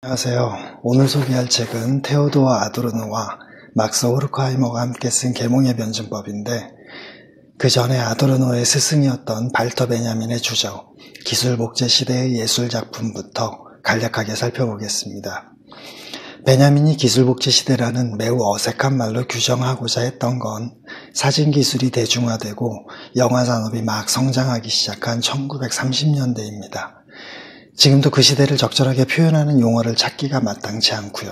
안녕하세요. 오늘 소개할 책은 테오도어 아도르노와 막스 호르크하이머가 함께 쓴 계몽의 변증법인데, 그 전에 아도르노의 스승이었던 발터 베냐민의 주적, 기술복제 시대의 예술작품부터 간략하게 살펴보겠습니다. 베냐민이 기술복제 시대라는 매우 어색한 말로 규정하고자 했던 건 사진기술이 대중화되고 영화산업이 막 성장하기 시작한 1930년대입니다. 지금도 그 시대를 적절하게 표현하는 용어를 찾기가 마땅치 않고요.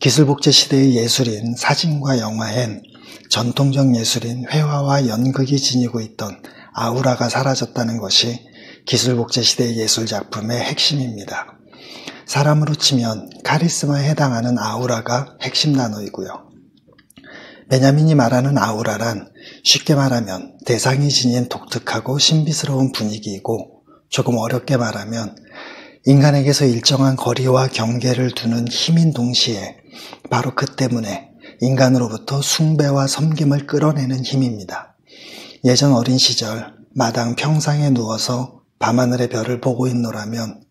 기술복제 시대의 예술인 사진과 영화엔 전통적 예술인 회화와 연극이 지니고 있던 아우라가 사라졌다는 것이 기술복제 시대의 예술작품의 핵심입니다. 사람으로 치면 카리스마에 해당하는 아우라가 핵심 단어이고요. 베냐민이 말하는 아우라란 쉽게 말하면 대상이 지닌 독특하고 신비스러운 분위기이고, 조금 어렵게 말하면 인간에게서 일정한 거리와 경계를 두는 힘인 동시에 바로 그 때문에 인간으로부터 숭배와 섬김을 끌어내는 힘입니다. 예전 어린 시절 마당 평상에 누워서 밤하늘의 별을 보고 있노라면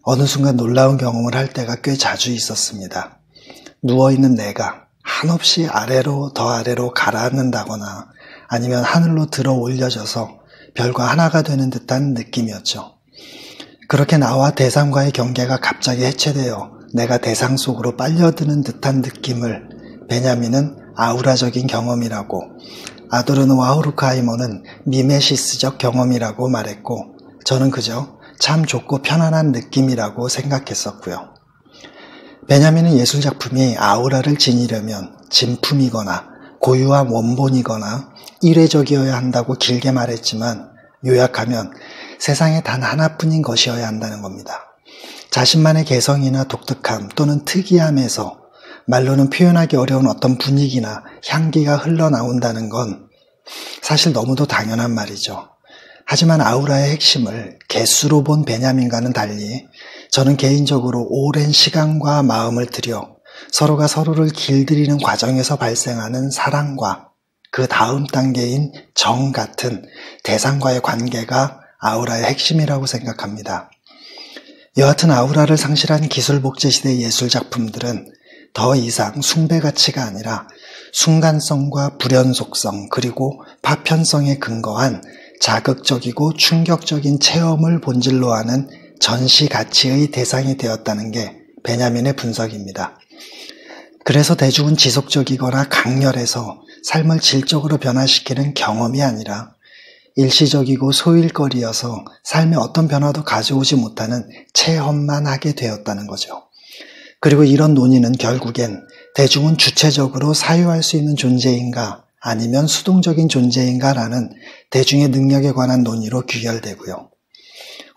어느 순간 놀라운 경험을 할 때가 꽤 자주 있었습니다. 누워있는 내가 한없이 아래로 더 아래로 가라앉는다거나 아니면 하늘로 들어 올려져서 별과 하나가 되는 듯한 느낌이었죠. 그렇게 나와 대상과의 경계가 갑자기 해체되어 내가 대상 속으로 빨려드는 듯한 느낌을 베냐민은 아우라적인 경험이라고, 아도르노와 호르크하이머는 미메시스적 경험이라고 말했고, 저는 그저 참 좋고 편안한 느낌이라고 생각했었고요. 베냐민은 예술작품이 아우라를 지니려면 진품이거나 고유한 원본이거나 일회적이어야 한다고 길게 말했지만, 요약하면 세상에 단 하나뿐인 것이어야 한다는 겁니다. 자신만의 개성이나 독특함 또는 특이함에서 말로는 표현하기 어려운 어떤 분위기나 향기가 흘러나온다는 건 사실 너무도 당연한 말이죠. 하지만 아우라의 핵심을 개수로 본 베냐민과는 달리 저는 개인적으로 오랜 시간과 마음을 들여 서로가 서로를 길들이는 과정에서 발생하는 사랑과 그 다음 단계인 정 같은 대상과의 관계가 아우라의 핵심이라고 생각합니다. 여하튼 아우라를 상실한 기술복제 시대의 예술작품들은 더 이상 숭배 가치가 아니라 순간성과 불연속성 그리고 파편성에 근거한 자극적이고 충격적인 체험을 본질로 하는 전시 가치의 대상이 되었다는 게 베냐민의 분석입니다. 그래서 대중은 지속적이거나 강렬해서 삶을 질적으로 변화시키는 경험이 아니라 일시적이고 소일거리여서 삶에 어떤 변화도 가져오지 못하는 체험만 하게 되었다는 거죠. 그리고 이런 논의는 결국엔 대중은 주체적으로 사유할 수 있는 존재인가 아니면 수동적인 존재인가라는 대중의 능력에 관한 논의로 귀결되고요.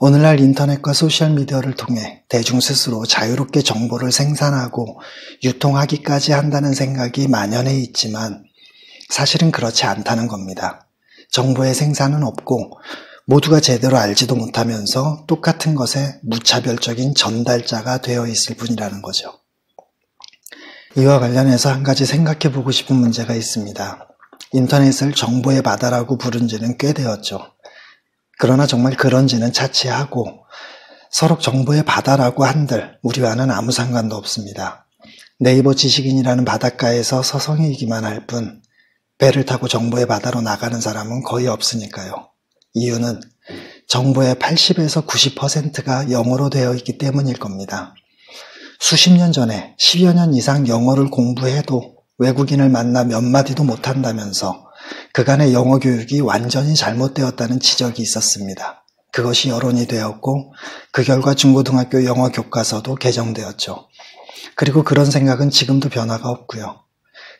오늘날 인터넷과 소셜미디어를 통해 대중 스스로 자유롭게 정보를 생산하고 유통하기까지 한다는 생각이 만연해 있지만 사실은 그렇지 않다는 겁니다. 정보의 생산은 없고 모두가 제대로 알지도 못하면서 똑같은 것에 무차별적인 전달자가 되어 있을 뿐이라는 거죠. 이와 관련해서 한 가지 생각해 보고 싶은 문제가 있습니다. 인터넷을 정보의 바다라고 부른 지는 꽤 되었죠. 그러나 정말 그런지는 차치하고 서로 정보의 바다라고 한들 우리와는 아무 상관도 없습니다. 네이버 지식인이라는 바닷가에서 서성이기만 할 뿐 배를 타고 정보의 바다로 나가는 사람은 거의 없으니까요. 이유는 정보의 80에서 90%가 영어로 되어 있기 때문일 겁니다. 수십 년 전에 10여 년 이상 영어를 공부해도 외국인을 만나 몇 마디도 못한다면서 그간의 영어 교육이 완전히 잘못되었다는 지적이 있었습니다. 그것이 여론이 되었고 그 결과 중고등학교 영어 교과서도 개정되었죠. 그리고 그런 생각은 지금도 변화가 없고요.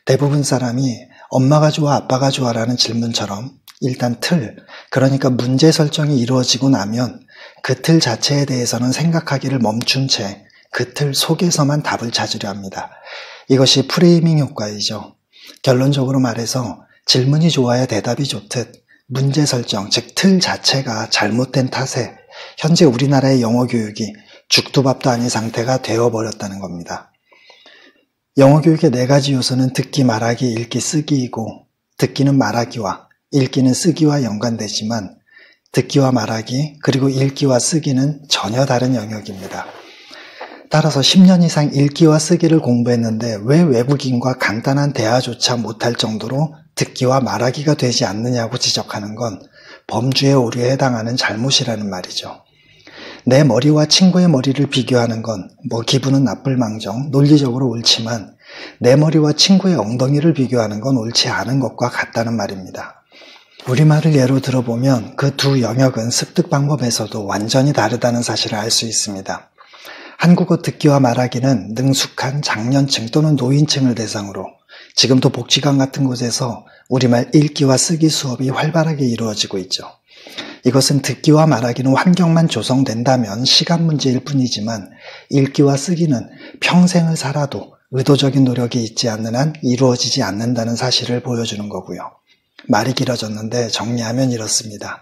대부분 사람이 엄마가 좋아 아빠가 좋아라는 질문처럼 일단 틀, 그러니까 문제 설정이 이루어지고 나면 그 틀 자체에 대해서는 생각하기를 멈춘 채 그 틀 속에서만 답을 찾으려 합니다. 이것이 프레이밍 효과이죠. 결론적으로 말해서 질문이 좋아야 대답이 좋듯 문제 설정, 즉 틀 자체가 잘못된 탓에 현재 우리나라의 영어 교육이 죽도 밥도 아닌 상태가 되어버렸다는 겁니다. 영어 교육의 4가지 요소는 듣기, 말하기, 읽기, 쓰기이고, 듣기는 말하기와 읽기는 쓰기와 연관되지만 듣기와 말하기 그리고 읽기와 쓰기는 전혀 다른 영역입니다. 따라서 10년 이상 읽기와 쓰기를 공부했는데 왜 외국인과 간단한 대화조차 못할 정도로 듣기와 말하기가 되지 않느냐고 지적하는 건 범주의 오류에 해당하는 잘못이라는 말이죠. 내 머리와 친구의 머리를 비교하는 건 기분은 나쁠망정 논리적으로 옳지만 내 머리와 친구의 엉덩이를 비교하는 건 옳지 않은 것과 같다는 말입니다. 우리말을 예로 들어보면 그 두 영역은 습득 방법에서도 완전히 다르다는 사실을 알 수 있습니다. 한국어 듣기와 말하기는 능숙한 장년층 또는 노인층을 대상으로 지금도 복지관 같은 곳에서 우리말 읽기와 쓰기 수업이 활발하게 이루어지고 있죠. 이것은 듣기와 말하기는 환경만 조성된다면 시간 문제일 뿐이지만 읽기와 쓰기는 평생을 살아도 의도적인 노력이 있지 않는 한 이루어지지 않는다는 사실을 보여주는 거고요. 말이 길어졌는데 정리하면 이렇습니다.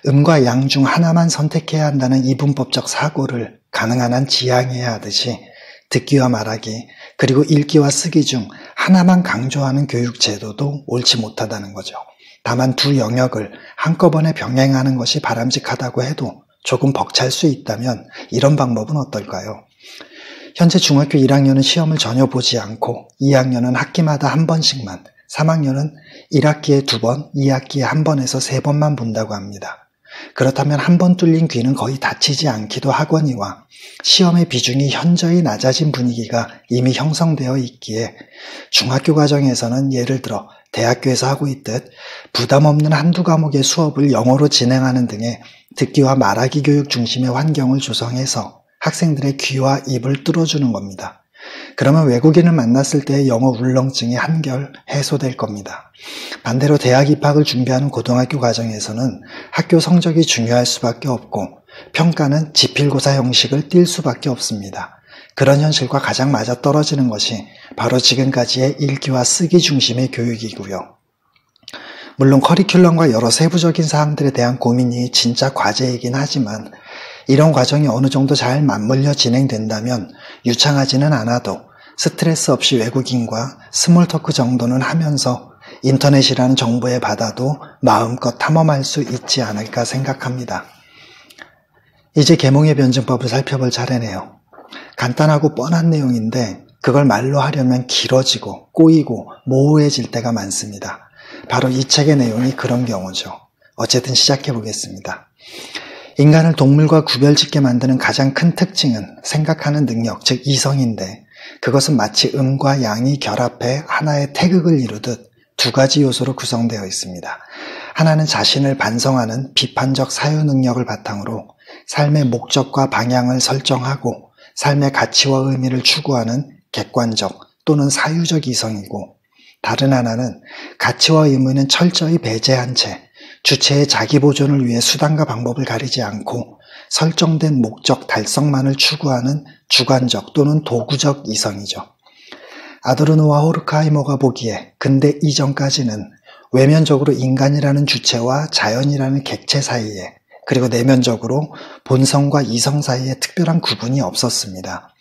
음과 양 중 하나만 선택해야 한다는 이분법적 사고를 가능한 한 지양해야 하듯이 듣기와 말하기 그리고 읽기와 쓰기 중 하나만 강조하는 교육 제도도 옳지 못하다는 거죠. 다만 두 영역을 한꺼번에 병행하는 것이 바람직하다고 해도 조금 벅찰 수 있다면 이런 방법은 어떨까요? 현재 중학교 1학년은 시험을 전혀 보지 않고 2학년은 학기마다 한 번씩만, 3학년은 1학기에 2번, 2학기에 1번에서 3번만 본다고 합니다. 그렇다면 한 번 뚫린 귀는 거의 다치지 않기도 하거니와 시험의 비중이 현저히 낮아진 분위기가 이미 형성되어 있기에 중학교 과정에서는 예를 들어 대학교에서 하고 있듯 부담 없는 한두 과목의 수업을 영어로 진행하는 등의 듣기와 말하기 교육 중심의 환경을 조성해서 학생들의 귀와 입을 뚫어주는 겁니다. 그러면 외국인을 만났을 때의 영어 울렁증이 한결 해소될 겁니다. 반대로 대학 입학을 준비하는 고등학교 과정에서는 학교 성적이 중요할 수밖에 없고 평가는 지필고사 형식을 띌 수밖에 없습니다. 그런 현실과 가장 맞아떨어지는 것이 바로 지금까지의 읽기와 쓰기 중심의 교육이고요. 물론 커리큘럼과 여러 세부적인 사항들에 대한 고민이 진짜 과제이긴 하지만 이런 과정이 어느 정도 잘 맞물려 진행된다면 유창하지는 않아도 스트레스 없이 외국인과 스몰 토크 정도는 하면서 인터넷이라는 정보의 바다도 마음껏 탐험할 수 있지 않을까 생각합니다. 이제 계몽의 변증법을 살펴볼 차례네요. 간단하고 뻔한 내용인데 그걸 말로 하려면 길어지고 꼬이고 모호해질 때가 많습니다. 바로 이 책의 내용이 그런 경우죠. 어쨌든 시작해 보겠습니다. 인간을 동물과 구별짓게 만드는 가장 큰 특징은 생각하는 능력, 즉 이성인데 그것은 마치 음과 양이 결합해 하나의 태극을 이루듯 두 가지 요소로 구성되어 있습니다. 하나는 자신을 반성하는 비판적 사유 능력을 바탕으로 삶의 목적과 방향을 설정하고 삶의 가치와 의미를 추구하는 객관적 또는 사유적 이성이고 다른 하나는 가치와 의무는 철저히 배제한 채 주체의 자기 보존을 위해 수단과 방법을 가리지 않고 설정된 목적 달성만을 추구하는 주관적 또는 도구적 이성이죠. 아도르노와 호르크하이머가 보기에 근대 이전까지는 외면적으로 인간이라는 주체와 자연이라는 객체 사이에 그리고 내면적으로 본성과 이성 사이에 특별한 구분이 없었습니다.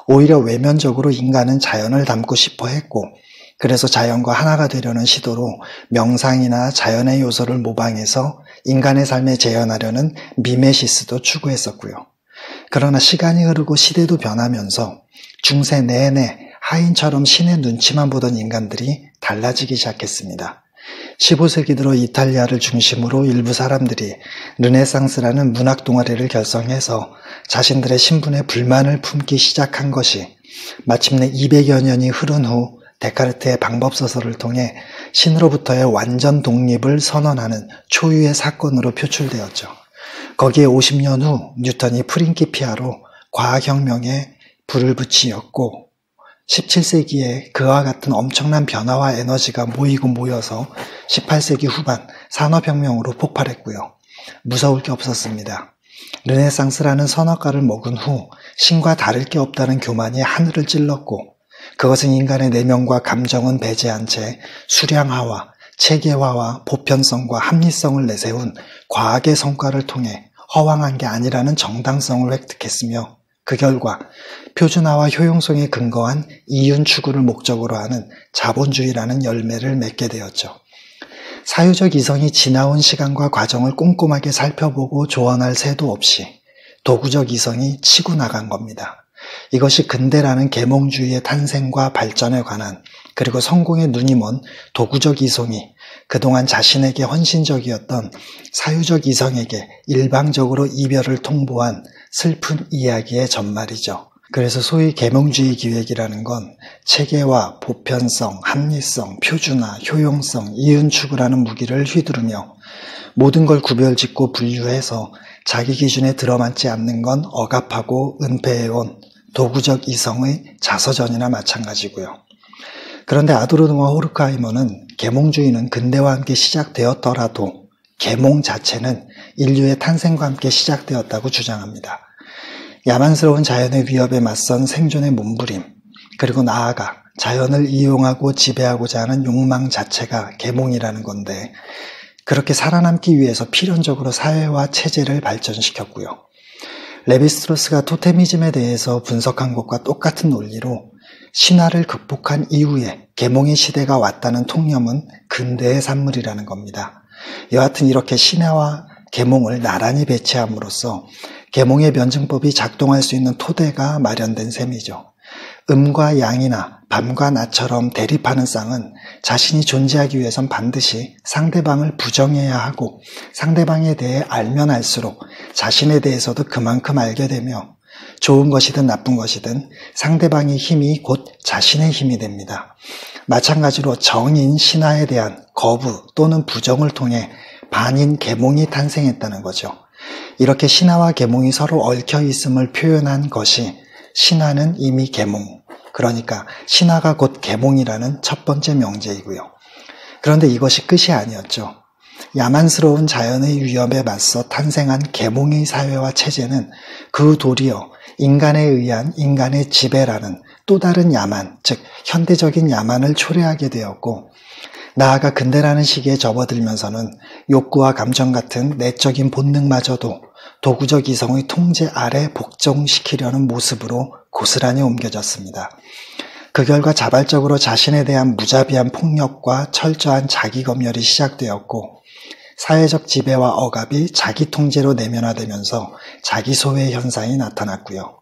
오히려 외면적으로 인간은 자연을 닮고 싶어 했고 그래서 자연과 하나가 되려는 시도로 명상이나 자연의 요소를 모방해서 인간의 삶에 재현하려는 미메시스도 추구했었고요. 그러나 시간이 흐르고 시대도 변하면서 중세 내내 하인처럼 신의 눈치만 보던 인간들이 달라지기 시작했습니다. 15세기 들어 이탈리아를 중심으로 일부 사람들이 르네상스라는 문학 동아리를 결성해서 자신들의 신분에 불만을 품기 시작한 것이 마침내 200여 년이 흐른 후 데카르트의 방법서설을 통해 신으로부터의 완전 독립을 선언하는 초유의 사건으로 표출되었죠. 거기에 50년 후 뉴턴이 프린키피아로 과학혁명에 불을 붙이었고 17세기에 그와 같은 엄청난 변화와 에너지가 모이고 모여서 18세기 후반 산업혁명으로 폭발했고요. 무서울 게 없었습니다. 르네상스라는 선어가를 먹은 후 신과 다를 게 없다는 교만이 하늘을 찔렀고 그것은 인간의 내면과 감정은 배제한 채 수량화와 체계화와 보편성과 합리성을 내세운 과학의 성과를 통해 허황한 게 아니라는 정당성을 획득했으며 그 결과 표준화와 효용성에 근거한 이윤 추구를 목적으로 하는 자본주의라는 열매를 맺게 되었죠. 사유적 이성이 지나온 시간과 과정을 꼼꼼하게 살펴보고 조언할 새도 없이 도구적 이성이 치고 나간 겁니다. 이것이 근대라는 계몽주의의 탄생과 발전에 관한, 그리고 성공의 눈이 먼 도구적 이성이 그동안 자신에게 헌신적이었던 사유적 이성에게 일방적으로 이별을 통보한 슬픈 이야기의 전말이죠. 그래서 소위 계몽주의 기획이라는 건 체계화, 보편성, 합리성, 표준화, 효용성, 이윤 추구라는 무기를 휘두르며 모든 걸 구별짓고 분류해서 자기 기준에 들어맞지 않는 건 억압하고 은폐해온 도구적 이성의 자서전이나 마찬가지고요. 그런데 아도르노와 호르크하이머는 계몽주의는 근대와 함께 시작되었더라도 계몽 자체는 인류의 탄생과 함께 시작되었다고 주장합니다. 야만스러운 자연의 위협에 맞선 생존의 몸부림, 그리고 나아가 자연을 이용하고 지배하고자 하는 욕망 자체가 계몽이라는 건데, 그렇게 살아남기 위해서 필연적으로 사회와 체제를 발전시켰고요. 레비스트로스가 토테미즘에 대해서 분석한 것과 똑같은 논리로 신화를 극복한 이후에 계몽의 시대가 왔다는 통념은 근대의 산물이라는 겁니다. 여하튼 이렇게 신화와 계몽을 나란히 배치함으로써 계몽의 변증법이 작동할 수 있는 토대가 마련된 셈이죠. 음과 양이나 밤과 낮처럼 대립하는 쌍은 자신이 존재하기 위해선 반드시 상대방을 부정해야 하고 상대방에 대해 알면 알수록 자신에 대해서도 그만큼 알게 되며 좋은 것이든 나쁜 것이든 상대방의 힘이 곧 자신의 힘이 됩니다. 마찬가지로 정인 신화에 대한 거부 또는 부정을 통해 반인 계몽이 탄생했다는 거죠. 이렇게 신화와 계몽이 서로 얽혀 있음을 표현한 것이 신화는 이미 계몽, 그러니까 신화가 곧 계몽이라는 첫 번째 명제이고요. 그런데 이것이 끝이 아니었죠. 야만스러운 자연의 위협에 맞서 탄생한 계몽의 사회와 체제는 그 도리어 인간에 의한 인간의 지배라는 또 다른 야만, 즉 현대적인 야만을 초래하게 되었고, 나아가 근대라는 시기에 접어들면서는 욕구와 감정 같은 내적인 본능마저도 도구적 이성의 통제 아래 복종시키려는 모습으로 고스란히 옮겨졌습니다. 그 결과 자발적으로 자신에 대한 무자비한 폭력과 철저한 자기검열이 시작되었고, 사회적 지배와 억압이 자기 통제로 내면화되면서 자기소외 현상이 나타났고요.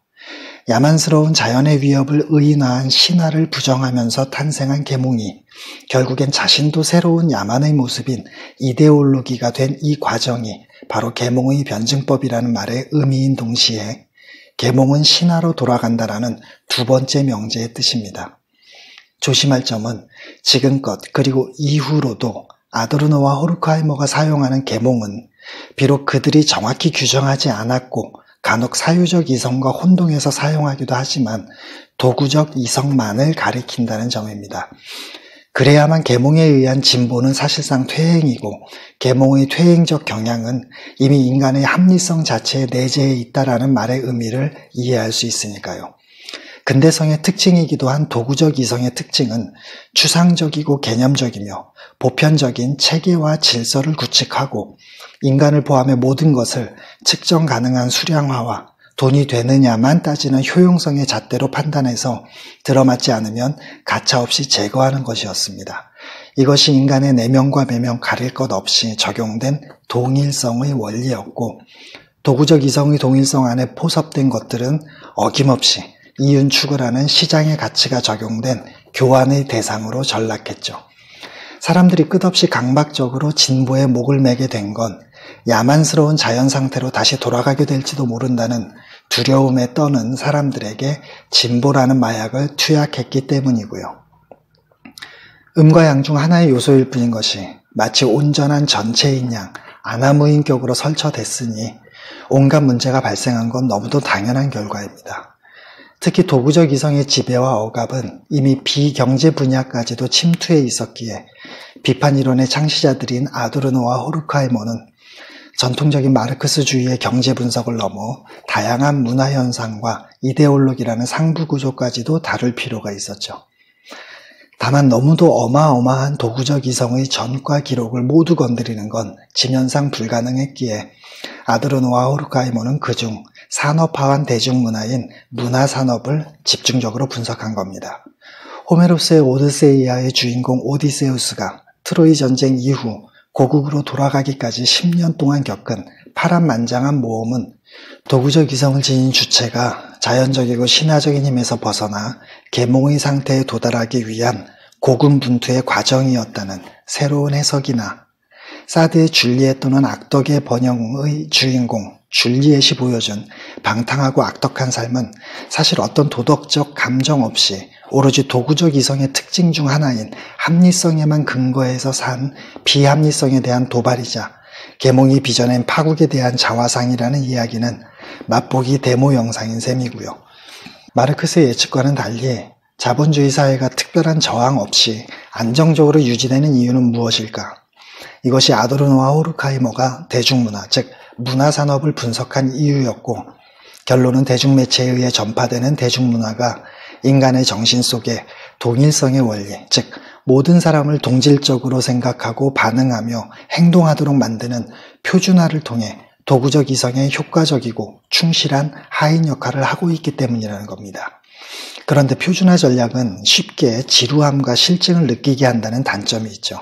야만스러운 자연의 위협을 의인화한 신화를 부정하면서 탄생한 계몽이 결국엔 자신도 새로운 야만의 모습인 이데올로기가 된 이 과정이 바로 계몽의 변증법이라는 말의 의미인 동시에 계몽은 신화로 돌아간다라는 두 번째 명제의 뜻입니다. 조심할 점은 지금껏 그리고 이후로도 아도르노와 호르크하이머가 사용하는 계몽은 비록 그들이 정확히 규정하지 않았고 간혹 사유적 이성과 혼동해서 사용하기도 하지만 도구적 이성만을 가리킨다는 점입니다. 그래야만 계몽에 의한 진보는 사실상 퇴행이고 계몽의 퇴행적 경향은 이미 인간의 합리성 자체에 내재해 있다라는 말의 의미를 이해할 수 있으니까요. 근대성의 특징이기도 한 도구적 이성의 특징은 추상적이고 개념적이며 보편적인 체계와 질서를 구축하고 인간을 포함해 모든 것을 측정 가능한 수량화와 돈이 되느냐만 따지는 효용성의 잣대로 판단해서 들어맞지 않으면 가차없이 제거하는 것이었습니다. 이것이 인간의 내면과 외면 가릴 것 없이 적용된 동일성의 원리였고, 도구적 이성의 동일성 안에 포섭된 것들은 어김없이 이윤 추구라는 시장의 가치가 적용된 교환의 대상으로 전락했죠. 사람들이 끝없이 강박적으로 진보에 목을 매게 된 건 야만스러운 자연 상태로 다시 돌아가게 될지도 모른다는 두려움에 떠는 사람들에게 진보라는 마약을 투약했기 때문이고요. 음과 양 중 하나의 요소일 뿐인 것이 마치 온전한 전체인 양 아나무인격으로 설쳐댔으니 온갖 문제가 발생한 건 너무도 당연한 결과입니다. 특히 도구적 이성의 지배와 억압은 이미 비경제 분야까지도 침투해 있었기에 비판 이론의 창시자들인 아도르노와 호르크하이머는 전통적인 마르크스주의의 경제 분석을 넘어 다양한 문화 현상과 이데올로기라는 상부 구조까지도 다룰 필요가 있었죠. 다만 너무도 어마어마한 도구적 이성의 전과 기록을 모두 건드리는 건 지면상 불가능했기에 아도르노와 호르크하이머는 그중 산업화한 대중문화인 문화산업을 집중적으로 분석한 겁니다. 호메로스의 오드세이아의 주인공 오디세우스가 트로이 전쟁 이후 고국으로 돌아가기까지 10년 동안 겪은 파란만장한 모험은 도구적 이성을 지닌 주체가 자연적이고 신화적인 힘에서 벗어나 계몽의 상태에 도달하기 위한 고군분투의 과정이었다는 새로운 해석이나 사드의 줄리엣 또는 악덕의 번영의 주인공 줄리엣이 보여준 방탕하고 악덕한 삶은 사실 어떤 도덕적 감정 없이 오로지 도구적 이성의 특징 중 하나인 합리성에만 근거해서 산 비합리성에 대한 도발이자 계몽이 빚어낸 파국에 대한 자화상이라는 이야기는 맛보기 데모 영상인 셈이고요. 마르크스의 예측과는 달리 자본주의 사회가 특별한 저항 없이 안정적으로 유지되는 이유는 무엇일까? 이것이 아도르노와 호르카이머가 대중문화, 즉 문화산업을 분석한 이유였고, 결론은 대중매체에 의해 전파되는 대중문화가 인간의 정신 속에 동일성의 원리, 즉 모든 사람을 동질적으로 생각하고 반응하며 행동하도록 만드는 표준화를 통해 도구적 이성의 효과적이고 충실한 하인 역할을 하고 있기 때문이라는 겁니다. 그런데 표준화 전략은 쉽게 지루함과 실증을 느끼게 한다는 단점이 있죠.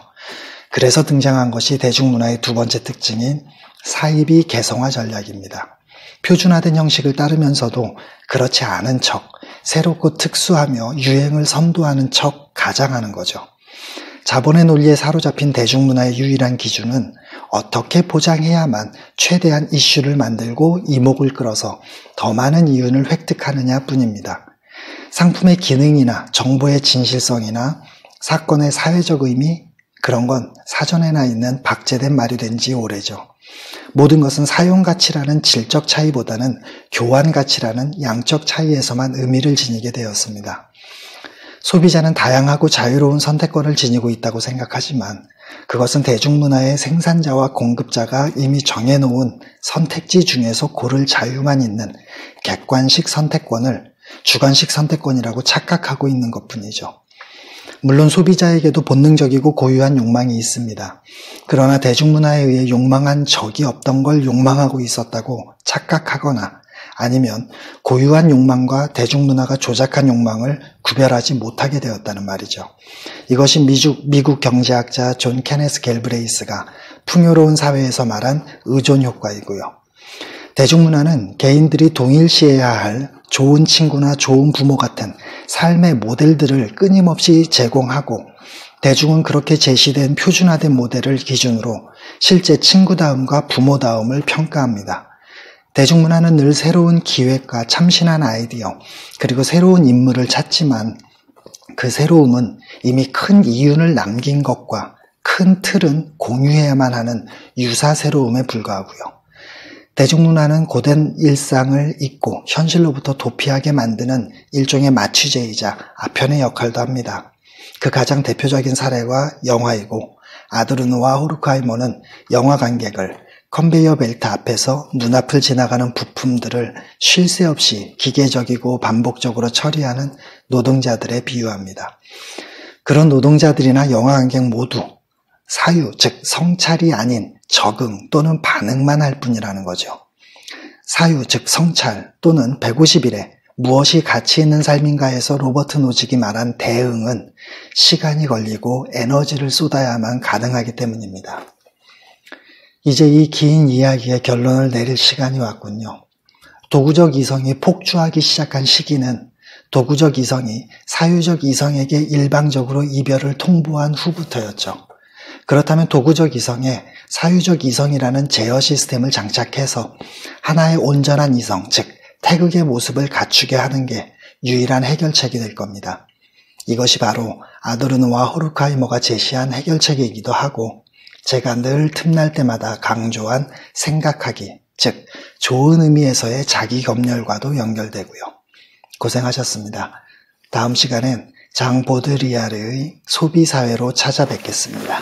그래서 등장한 것이 대중문화의 두 번째 특징인 사이비 개성화 전략입니다. 표준화된 형식을 따르면서도 그렇지 않은 척, 새롭고 특수하며 유행을 선도하는 척 가장하는 거죠. 자본의 논리에 사로잡힌 대중문화의 유일한 기준은 어떻게 포장해야만 최대한 이슈를 만들고 이목을 끌어서 더 많은 이윤을 획득하느냐 뿐입니다. 상품의 기능이나 정보의 진실성이나 사건의 사회적 의미, 그런 건 사전에나 있는 박제된 말이 된 지 오래죠. 모든 것은 사용가치라는 질적 차이보다는 교환가치라는 양적 차이에서만 의미를 지니게 되었습니다. 소비자는 다양하고 자유로운 선택권을 지니고 있다고 생각하지만 그것은 대중문화의 생산자와 공급자가 이미 정해놓은 선택지 중에서 고를 자유만 있는 객관식 선택권을 주관식 선택권이라고 착각하고 있는 것뿐이죠. 물론 소비자에게도 본능적이고 고유한 욕망이 있습니다. 그러나 대중문화에 의해 욕망한 적이 없던 걸 욕망하고 있었다고 착각하거나 아니면 고유한 욕망과 대중문화가 조작한 욕망을 구별하지 못하게 되었다는 말이죠. 이것이 미국 경제학자 존 케네스 갤브레이스가 풍요로운 사회에서 말한 의존 효과이고요. 대중문화는 개인들이 동일시해야 할 좋은 친구나 좋은 부모 같은 삶의 모델들을 끊임없이 제공하고 대중은 그렇게 제시된 표준화된 모델을 기준으로 실제 친구다움과 부모다움을 평가합니다. 대중문화는 늘 새로운 기획과 참신한 아이디어 그리고 새로운 인물을 찾지만 그 새로움은 이미 큰 이윤을 남긴 것과 큰 틀은 공유해야만 하는 유사 새로움에 불과하고요. 대중문화는 고된 일상을 잊고 현실로부터 도피하게 만드는 일종의 마취제이자 아편의 역할도 합니다. 그 가장 대표적인 사례가 영화이고 아도르노와 호르카이머는 영화 관객을 컨베이어 벨트 앞에서 눈앞을 지나가는 부품들을 쉴 새 없이 기계적이고 반복적으로 처리하는 노동자들에 비유합니다. 그런 노동자들이나 영화 관객 모두 사유, 즉 성찰이 아닌 적응 또는 반응만 할 뿐이라는 거죠. 사유, 즉 성찰 또는 150일에 무엇이 가치 있는 삶인가에서 로버트 노직이 말한 대응은 시간이 걸리고 에너지를 쏟아야만 가능하기 때문입니다. 이제 이 긴 이야기의 결론을 내릴 시간이 왔군요. 도구적 이성이 폭주하기 시작한 시기는 도구적 이성이 사유적 이성에게 일방적으로 이별을 통보한 후부터였죠. 그렇다면 도구적 이성에 사유적 이성이라는 제어 시스템을 장착해서 하나의 온전한 이성, 즉 태극의 모습을 갖추게 하는 게 유일한 해결책이 될 겁니다. 이것이 바로 아도르노와 호르카이머가 제시한 해결책이기도 하고 제가 늘 틈날 때마다 강조한 생각하기, 즉 좋은 의미에서의 자기 검열과도 연결되고요. 고생하셨습니다. 다음 시간엔 장 보드리아르의 소비사회로 찾아뵙겠습니다.